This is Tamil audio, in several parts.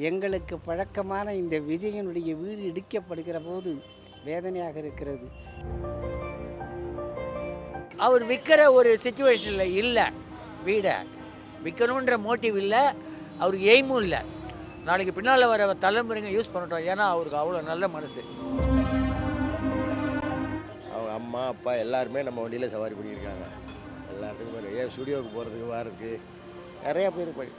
எங்களுக்கு பழக்கமான இந்த விஜயனுடைய வீடு இடிக்கப்படுகிற போது வேதனையாக இருக்கிறது. அவர் விற்கிற ஒரு சிச்சுவேஷனில் இல்லை. வீடை விற்கணுன்ற மோட்டிவ் இல்லை, அவருக்கு எய்மும் இல்லை. நாளைக்கு பின்னால் வர தலைமுறைங்க யூஸ் பண்ணட்டும், ஏன்னா அவருக்கு அவ்வளோ நல்ல மனசு. அவங்க அம்மா அப்பா எல்லாருமே நம்ம வண்டியில் சவாரி பண்ணியிருக்காங்க. எல்லாத்துக்குமே ஏன் ஸ்டுடியோவுக்கு போகிறதுக்கு வரதுக்கு நிறையா பேர் போய்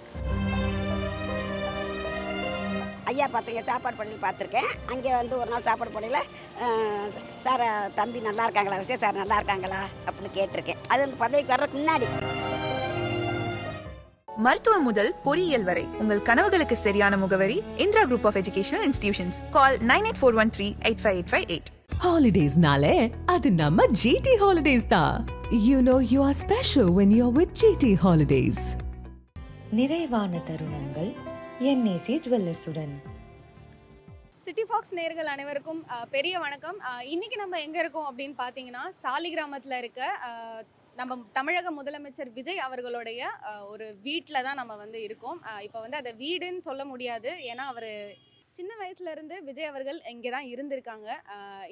ஐயா பார்த்துருக்கேன், சாப்பாடு பள்ளியில் பார்த்துருக்கேன். அங்கே வந்து ஒரு நாள் சாப்பாடு பள்ளியில் சார் தம்பி நல்லா இருக்காங்களா, விஜய் சார் நல்லா இருக்காங்களா அப்படின்னு கேட்டிருக்கேன். அது அந்த பதவிக்கு வர்றதுக்கு முன்னாடி. மருத்துவம் முதல் பொறியியல் வரை உங்கள் கனவுகளுக்கு சரியான முகவரி Indira group of educational institutions. Call 9841385858. Holidays-nale, அது நம்ம GT Holidays தான். You know you are special when you're with GT Holidays. நிறைவான தருணங்கள் என்ஏசி ஜுவல்லர்ஸுடன். சிட்டி ஃபாக்ஸ் நேயர்கள் அனைவருக்கும் பெரிய வணக்கம். இன்னைக்கு நம்ம எங்கே இருக்கோம் அப்படின்னு பார்த்தீங்கன்னா, சாலிகிராமத்தில் இருக்க நம்ம தமிழக முதலமைச்சர் விஜய் அவர்களுடைய ஒரு வீட்டில் தான் நம்ம வந்து இருக்கோம். இப்போ வந்து அதை வீடுன்னு சொல்ல முடியாது, ஏன்னா அவர் சின்ன வயசுலேருந்து விஜய் அவர்கள் இங்கே தான் இருந்திருக்காங்க.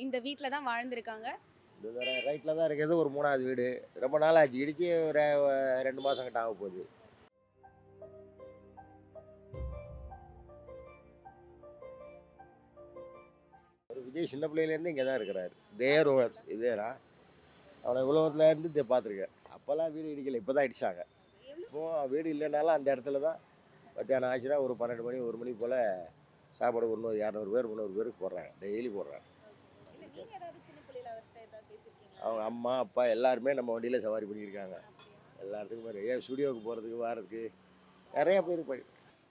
இந்த வீட்டில் தான் வாழ்ந்திருக்காங்க. ரைட்டில் தான் இருக்கிறது ஒரு 3வது வீடு. ரொம்ப நாள் ஆச்சு, இடிச்சு ஒரு 2 மாதம் கிட்ட ஆக போகுது. ஒரு விஜய் சின்ன பிள்ளையிலேருந்து இங்கே தான் இருக்கிறாரு. இதேனா அவனை உலகத்துலேருந்து இதை பார்த்துருக்கேன். அப்போல்லாம் வீடு இடிக்கலை, இப்போ தான் இடிச்சாங்க. இப்போது வீடு இல்லைனாலும் அந்த இடத்துல தான் மத்தியானம் ஆச்சுன்னா ஒரு 12 மணி 1 மணி போல் சாப்பாடு 200 பேர் 300 பேருக்கு போடுறாங்க, டெய்லி போடுறாங்க. அவங்க அம்மா அப்பா எல்லாருமே நம்ம வண்டியில் சவாரி பண்ணியிருக்காங்க. எல்லாத்துக்குமே ஏன் ஸ்டுடியோவுக்கு போகிறதுக்கு வரதுக்கு நிறையா பேர் போய்.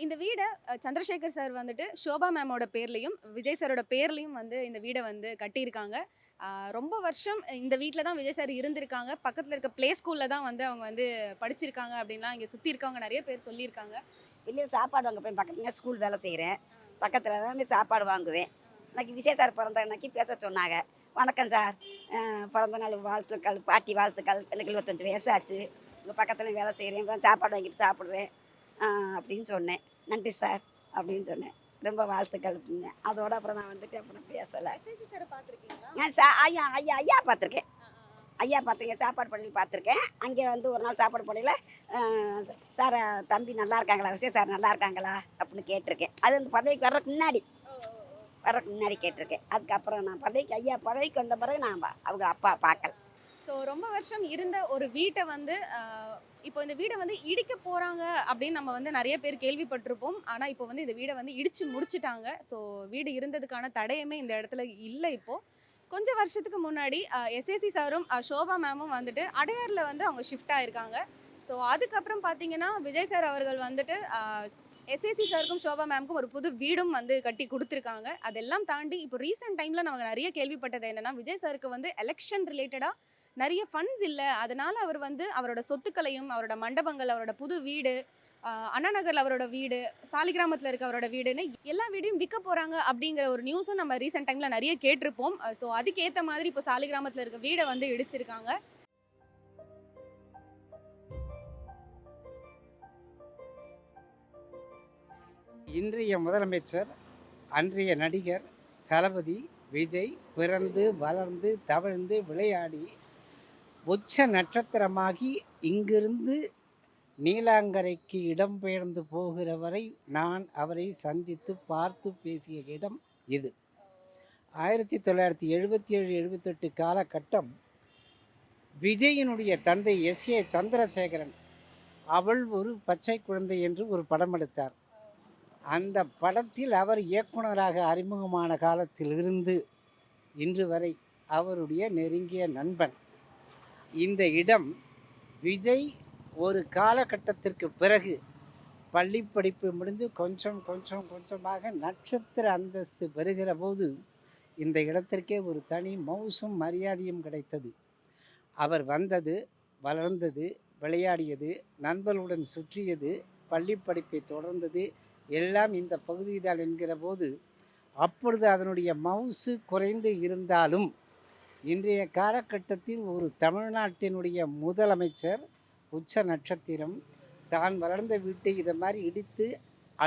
இந்த வீடை சந்திரசேகர் சார் வந்துட்டு ஷோபா மேமோட பேர்லையும் விஜய் சாரோட பேர்லையும் வந்து இந்த வீடை வந்து கட்டியிருக்காங்க. ரொம்ப வருஷம் இந்த வீட்டில் தான் விஜய் சார் இருந்திருக்காங்க. பக்கத்தில் இருக்க ப்ளே ஸ்கூலில் தான் வந்து அவங்க வந்து படிச்சிருக்காங்க அப்படின்லாம் இங்கே சுற்றி இருக்கவங்க நிறைய பேர் சொல்லியிருக்காங்க. வெளியில் சாப்பாடு வாங்க போய் பக்கத்துல ஸ்கூல் வேலை செய்கிறேன், பக்கத்தில் தான் போய் சாப்பாடு வாங்குவேன். இன்னைக்கு விஜய் சார் பிறந்த அன்னைக்கு பேச சொன்னாங்க. வணக்கம் சார், பிறந்த நாள் வாழ்த்துக்கள், பாட்டி வாழ்த்துக்கள், எனக்கு 25 வயசாச்சு, உங்கள் பக்கத்தில் வேலை செய்கிறேன், சாப்பாடு வாங்கிட்டு சாப்பிடுவேன் அப்படின்னு சொன்னேன். நன்றி சார் அப்படின்னு சொன்னேன், ரொம்ப வாழ்த்துக்கள் அப்படின்னேன். அதோட அப்புறம் நான் வந்துட்டு அப்புறம் பேசலை. ஐயா ஐயா ஐயா பார்த்துருக்கேன், ஐயா பார்த்துருக்கேன், சாப்பாடு பள்ளியில் பார்த்துருக்கேன். அங்கே வந்து ஒரு நாள் சாப்பாடு பள்ளியில் சார் தம்பி நல்லா இருக்காங்களா, விஜய் சார் நல்லா இருக்காங்களா அப்படின்னு கேட்டிருக்கேன். அது அந்த பதவிக்கு வர்றதுக்கு முன்னாடி கேட்டிருக்கேன். அதுக்கப்புறம் நான் ஐயா பதவிக்கு வந்த பிறகு நான் அவங்க அப்பா பார்க்கல. ஸோ ரொம்ப வருஷம் இருந்த ஒரு வீட்டை வந்து இப்போ இந்த வீடை வந்து இடிக்க போகிறாங்க அப்படின்னு நம்ம வந்து நிறைய பேர் கேள்விப்பட்டிருப்போம். ஆனால் இப்போ வந்து இந்த வீடை வந்து இடித்து முடிச்சிட்டாங்க. ஸோ வீடு இருந்ததுக்கான தடயமே இந்த இடத்துல இல்லை. இப்போது கொஞ்சம் வருஷத்துக்கு முன்னாடி எஸ்ஏசி சாரும் ஷோபா மேமும் வந்துட்டு அடையாரில் வந்து அவங்க ஷிஃப்ட் ஆகிருக்காங்க. ஸோ அதுக்கப்புறம் பார்த்தீங்கன்னா விஜய் சார் அவர்கள் வந்துட்டு எஸ்ஏசி சாருக்கும் ஷோபா மேமுக்கும் ஒரு புது வீடும் வந்து கட்டி கொடுத்துருக்காங்க. அதெல்லாம் தாண்டி இப்போ ரீசெண்ட் டைமில் நமக்கு நிறைய கேள்விப்பட்டது என்னென்னா, விஜய் சாருக்கு வந்து எலெக்ஷன் ரிலேட்டடாக நிறைய ஃபண்ட்ஸ் இல்லை, அதனால் அவர் வந்து அவரோட சொத்துக்களையும் அவரோட மண்டபங்கள், அவரோட புது வீடு, அண்ணா நகரில் அவரோட வீடு, சாலிகிராமத்தில் இருக்க அவரோட வீடுன்னு எல்லா வீடையும் விற்க போகிறாங்க அப்படிங்கிற ஒரு நியூஸும் நம்ம ரீசெண்ட் டைமில் நிறைய கேட்டிருப்போம். ஸோ அதுக்கேற்ற மாதிரி இப்போ சாலிகிராமத்தில் இருக்க வீடை வந்து இடிச்சிருக்காங்க. இன்றைய முதலமைச்சர், அன்றைய நடிகர் தளபதி விஜய் பிறந்து வளர்ந்து தவழ்ந்து விளையாடி உச்ச நட்சத்திரமாகி இங்கிருந்து நீலாங்கரைக்கு இடம்பெயர்ந்து போகிற வரை நான் அவரை சந்தித்து பார்த்து பேசிய இடம் இது. 1977-78 காலகட்டம் விஜயினுடைய தந்தை எஸ்.ஏ. சந்திரசேகரன் அவள் ஒரு பச்சை குழந்தை என்று ஒரு படம் எடுத்தார். அந்த படத்தில் அவர் இயக்குனராக அறிமுகமான காலத்திலிருந்து இன்று வரை அவருடைய நெருங்கிய நண்பன். இந்த இடம் விஜய் ஒரு காலகட்டத்திற்கு பிறகு பள்ளி படிப்பு முடிந்து கொஞ்சமாக நட்சத்திர அந்தஸ்து பெறுகிற போது இந்த இடத்திற்கே ஒரு தனி மவுசும் மரியாதையும் கிடைத்தது. அவர் வந்தது, வளர்ந்தது, விளையாடியது, நண்பர்களுடன் சுற்றியது, பள்ளி படிப்பை தொடர்ந்தது எல்லாம் இந்த பகுதிதான் என்கிற போது அப்பொழுது அதனுடைய மவுசு குறைந்து இருந்தாலும் இன்றைய காலகட்டத்தில் ஒரு தமிழ்நாட்டினுடைய முதலமைச்சர் உச்ச நட்சத்திரம் தான் வளர்ந்த வீட்டை இதை மாதிரி இடித்து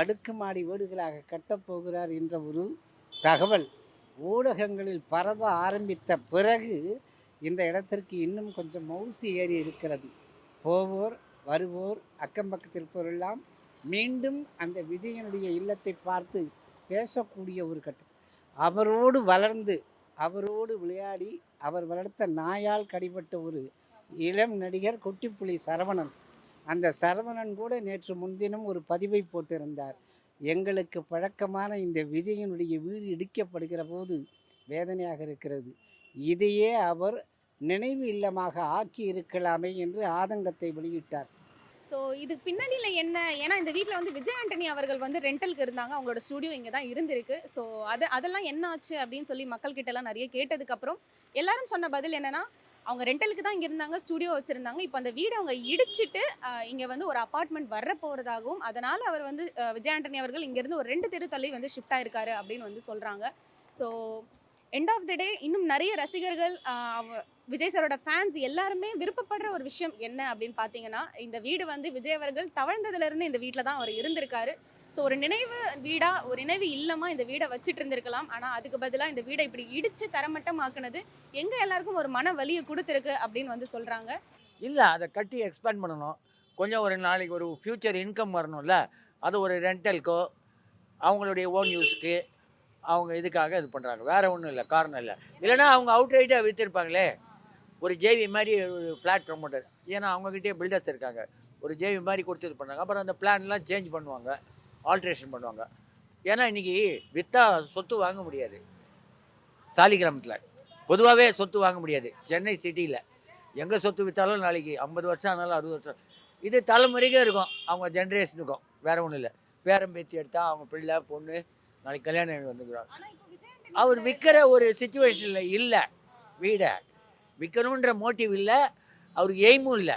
அடுக்குமாடி வீடுகளாக கட்டப்போகிறார் என்ற ஒரு தகவல் ஊடகங்களில் பரவ ஆரம்பித்த பிறகு இந்த இடத்திற்கு இன்னும் கொஞ்சம் மவுசு ஏறி இருக்கிறது. போவோர் வருவோர் அக்கம் பக்கத்தில் இருப்பவரெல்லாம் மீண்டும் அந்த விஜயனுடைய இல்லத்தை பார்த்து பேசக்கூடிய ஒரு கட்டம். அவரோடு வளர்ந்து அவரோடு விளையாடி அவர் வளர்த்த நாயால் கடிபட்ட ஒரு இளம் நடிகர் குட்டிப்புலி சரவணன். அந்த சரவணன் கூட நேற்று முன்தினம் ஒரு பதிவை போட்டிருந்தார். எங்களுக்கு பழக்கமான இந்த விஜயனுடைய வீடு இடிக்கப்படுகிற போது வேதனையாக இருக்கிறது, இதையே அவர் நினைவு இல்லமாக ஆக்கி இருக்கலாமே என்று ஆதங்கத்தை வெளியிட்டார். ஸோ இதுக்கு பின்னணியில் என்ன, ஏன்னா இந்த வீட்டில் வந்து விஜய் ஆண்டனி அவர்கள் வந்து ரெண்டலுக்கு இருந்தாங்க, அவங்களோட ஸ்டுடியோ இங்கே தான் இருந்திருக்கு. ஸோ அதெல்லாம் என்ன ஆச்சு அப்படின்னு சொல்லி மக்கள்கிட்டலாம் நிறைய கேட்டதுக்கப்புறம் எல்லாரும் சொன்ன பதில் என்னென்னா, அவங்க ரெண்டலுக்கு தான் இங்கே இருந்தாங்க, ஸ்டுடியோ வச்சுருந்தாங்க. இப்போ அந்த வீடை அவங்க இடிச்சிட்டு இங்கே வந்து ஒரு அப்பார்ட்மெண்ட் வர போகிறதாகவும், அதனால் அவர் வந்து விஜய் ஆண்டனி அவர்கள் இங்கேருந்து ஒரு 2 தெரு தள்ளி வந்து ஷிஃப்ட் ஆயிருக்காரு அப்படின்னு வந்து சொல்கிறாங்க. ஸோ எண்ட் ஆஃப் த டே இன்னும் நிறைய ரசிகர்கள், விஜய் சாரோட ஃபேன்ஸ் எல்லாருமே விருப்பப்படுற ஒரு விஷயம் என்ன அப்படின்னு பார்த்தீங்கன்னா, இந்த வீடு வந்து விஜய் அவர்கள் தவழ்ந்ததுலேருந்து இந்த வீட்டில் தான் அவர் இருந்திருக்காரு. ஸோ ஒரு நினைவு வீடாக, ஒரு நினைவு இல்லமாக இந்த வீடை வச்சுட்டு இருந்திருக்கலாம். ஆனால் அதுக்கு பதிலாக இந்த வீடை இப்படி இடித்து தரமட்டமாக்குனது எங்கள் எல்லாருக்கும் ஒரு மன வலியை கொடுத்துருக்கு அப்படின்னு வந்து சொல்கிறாங்க. இல்லை, அதை கட்டி எக்ஸ்பேண்ட் பண்ணணும். கொஞ்சம் ஒரு நாளைக்கு ஒரு ஃப்யூச்சர் இன்கம் வரணும்ல, அது ஒரு ரெண்டலுக்கோ அவங்களுடைய ஓன் யூஸ்க்கு அவங்க இதுக்காக இது பண்ணுறாங்க. வேறு ஒன்றும் இல்லை, காரணம் இல்லை. இல்லைனா அவங்க அவுட் ரைட்டாக விற்றுருப்பாங்களே. ஒரு ஜேவி மாதிரி ஒரு ஃப்ளாட் ப்ரொமோட்டர், ஏன்னா அவங்ககிட்டயே பில்டர்ஸ் இருக்காங்க, ஒரு ஜேவி மாதிரி கொடுத்து இது பண்ணாங்க. அப்புறம் அந்த பிளான்லாம் சேஞ்ச் பண்ணுவாங்க, ஆல்ட்ரேஷன் பண்ணுவாங்க. ஏன்னா இன்றைக்கி விற்றா சொத்து வாங்க முடியாது. சாலிகிராமத்தில் பொதுவாகவே சொத்து வாங்க முடியாது. சென்னை சிட்டியில் எங்கே சொத்து விற்றாலும் நாளைக்கு 50 வருஷம் ஆனாலும் 60 வருஷம் இது தலைமுறைக்கே இருக்கும், அவங்க ஜென்ரேஷனுக்கும். வேறு ஒன்றும் இல்லை. பேரம் பேத்தி எடுத்தால் அவங்க பிள்ளை பொண்ணு நாளைக்கு கல்யாணம் வந்துக்கிறாங்க. அவர் விற்கிற ஒரு சிச்சுவேஷனில் இல்லை. வீடை விற்கணுன்ற மோட்டிவ் இல்லை, அவருக்கு எய்மும் இல்லை.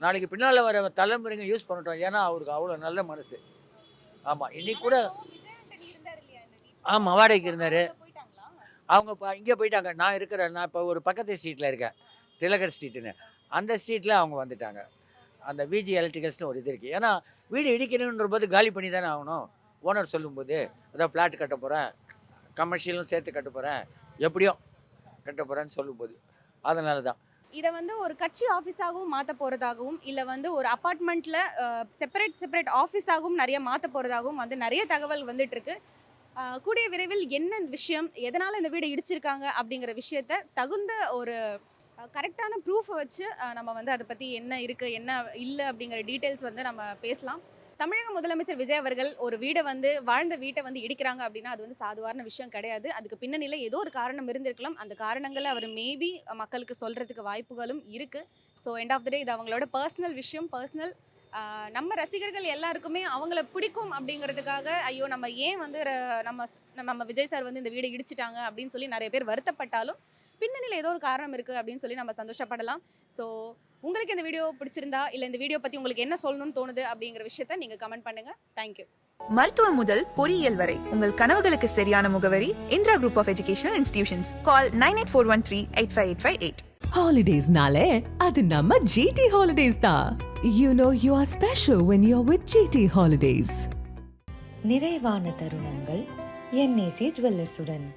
நாளைக்கு பின்னால் வர தலைமுறைங்க யூஸ் பண்ணட்டும், ஏன்னா அவருக்கு அவ்வளோ நல்ல மனசு. ஆமாம், இன்னைக்கு கூட ஆமாம் வாடகைக்கு இருந்தார். அவங்க இங்கே போயிட்டாங்க. நான் இப்போ ஒரு பக்கத்து ஸ்ட்ரீட்டில் இருக்கேன், திலகர் ஸ்ட்ரீட்டுன்னு. அந்த ஸ்ட்ரீட்டில் அவங்க வந்துட்டாங்க. அந்த விஜி எலக்ட்ரிக்கல்ஸ்னு ஒரு இது இருக்குது. ஏன்னா வீடு இடிக்கணுன்ற போது காலி பண்ணி தானே ஆகணும். ஓனர் சொல்லும்போது அதான் ஃப்ளாட் கட்ட போகிறேன், கமர்ஷியலும் சேர்த்து கட்ட போகிறேன், எப்படியோ கட்ட போகிறேன்னு சொல்லும்போது அதனால தான் இதை வந்து ஒரு கட்சி ஆஃபீஸாகவும் மாற்ற போகிறதாகவும், இல்லை வந்து ஒரு அப்பார்ட்மெண்ட்டில் செப்பரேட் ஆஃபீஸாகவும் நிறைய மாற்ற போகிறதாகவும் வந்து நிறைய தகவல் வந்துட்டுருக்கு. கூடிய விரைவில் என்ன விஷயம், எதனால் இந்த வீடை இடிச்சிருக்காங்க அப்படிங்கிற விஷயத்த தகுந்த ஒரு கரெக்டான ப்ரூஃபை வச்சு நம்ம வந்து அதை பற்றி என்ன இருக்குது என்ன இல்லை அப்படிங்கிற டீட்டெயில்ஸ் வந்து நம்ம பேசலாம். தமிழக முதலமைச்சர் விஜய் அவர்கள் ஒரு வீடை வந்து வாழ்ந்த வீட்டை வந்து இடிக்கிறாங்க அப்படின்னா அது வந்து சாதாரண விஷயம் கிடையாது. அதுக்கு பின்னணியில் ஏதோ ஒரு காரணம் இருந்திருக்கலாம். அந்த காரணங்களை அவர் மேபி மக்களுக்கு சொல்கிறதுக்கு வாய்ப்புகளும் இருக்குது. ஸோ எண்ட் ஆஃப் த டே இது அவங்களோட பர்சனல் விஷயம், பர்சனல். நம்ம ரசிகர்கள் எல்லாருக்குமே அவங்கள பிடிக்கும் அப்படிங்கிறதுக்காக ஐயோ நம்ம ஏன் வந்து நம்ம விஜய் சார் வந்து இந்த வீடை இடிச்சிட்டாங்க அப்படின்னு சொல்லி நிறைய பேர் வருத்தப்பட்டாலும் பின்னணியில் ஏதோ ஒரு காரணம் இருக்குது அப்படின்னு சொல்லி நம்ம சந்தோஷப்படலாம். ஸோ உங்களுக்கு இந்த வீடியோ பிடிச்சிருந்தா, இல்லை இந்த வீடியோ பற்றி உங்களுக்கு என்ன சொல்லணும்னு தோணுது அப்படிங்கிற விஷயத்த நீங்கள் கமெண்ட் பண்ணுங்கள். தேங்க்யூ. மருத்துவம் முதல் பொறியியல் வரை உங்கள் கனவுகளுக்கு சரியான முகவரி Indira group of educational institutions. Call 9841385858. Holidays nale adu namma GT Holidays da. You know you are special when you're with GT Holidays. நிறைவான தருணங்கள் NAC ஜுவல்லர்ஸுடன்.